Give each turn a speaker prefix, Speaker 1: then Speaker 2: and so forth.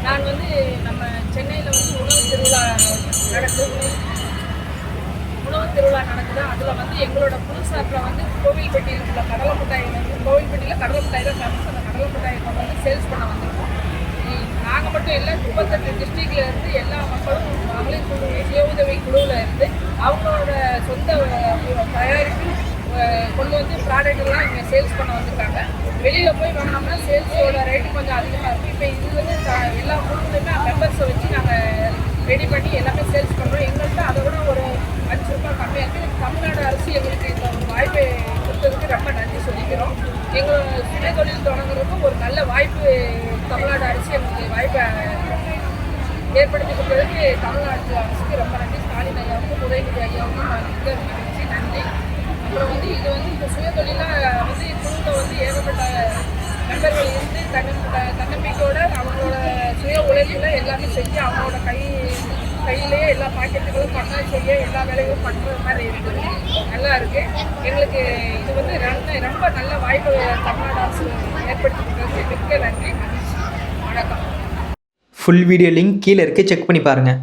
Speaker 1: நான் வந்து நம்ம சென்னையில் வந்து உணவு திருவிழா நடக்குது. அதில் வந்து எங்களோட குழு சார்பில் வந்து கோவில்பட்டியில் உள்ள கடலை மிட்டாயில் வந்து கோவில்பட்டியில் கடலை மிட்டாய் தான் ஃபேமஸ். அந்த கடலை மிட்டாயை கொண்டு வந்து சேல்ஸ் பண்ண வந்திருக்கோம். நாங்கள் மட்டும் இல்லை, 38 டிஸ்ட்ரிக்டில் இருந்து எல்லா மக்களும் மகளிர் குழு சுய உதவி குழுவில் இருந்து அவங்களோட சொந்த தயாரிப்பு கொண்டு வந்து ப்ராடக்ட்லாம் இங்கே சேல்ஸ் பண்ண வந்திருக்காங்க. வெளியில் போய் வாங்கினோம்னா சேல்ஸோட ரேட்டு கொஞ்சம் அதிகமாக இருக்குது. இப்போ இது வந்து எல்லா குழுவுலையுமே மெம்பர்ஸை வச்சு நாங்கள் ரெடி பண்ணி எல்லாமே சேல்ஸ் பண்ணுறோம். எங்கள்கிட்ட அதை விட ஒரு 5 ரூபாய் கம்மியாக இருக்குது. தமிழ்நாடு அரசு எங்களுக்கு இந்த ஒரு வாய்ப்பை கொடுத்ததுக்கு ரொம்ப நன்றி சொல்லிக்கிறோம். எங்களோட சுய தொழில் தொடங்குறதுக்கும் ஒரு நல்ல வாய்ப்பு தமிழ்நாடு அரசு எங்களுக்கு வாய்ப்பை ஏற்படுத்தி கொடுத்ததுக்கு தமிழ்நாடு அரசுக்கு ரொம்ப நன்றி. ஸ்டாலின் ஐயாவுக்கும் உதயநிதி ஐயாவுக்கும் மகிழ்ச்சி, நன்றி. அப்புறம் வந்து இது வந்து இந்த சுய தொழிலாக வந்து குழுவில் வந்து ஏகப்பட்ட மெம்பர்கள் இருந்து தன்னம்பிக்கையோட அவங்களோட சுய உழைப்பில் எல்லாமே செஞ்சு அவங்களோட கையிலேயே எல்லா பாக்கெட்டுகளும் பண்ண செய்ய எல்லா வேலைகளும் பண்ணுற மாதிரி இருக்குது. நல்லா இருக்குது. எங்களுக்கு இது வந்து ரொம்ப நல்ல வாய்ப்பு தமிழ்நாடு அரசு ஏற்படுத்தி கொடுத்ததுக்கு மிக்க நன்றி, மகிழ்ச்சி, வணக்கம்.
Speaker 2: ஃபுல் வீடியோ லிங்க் கீழே இருக்குது, செக் பண்ணி பாருங்கள்.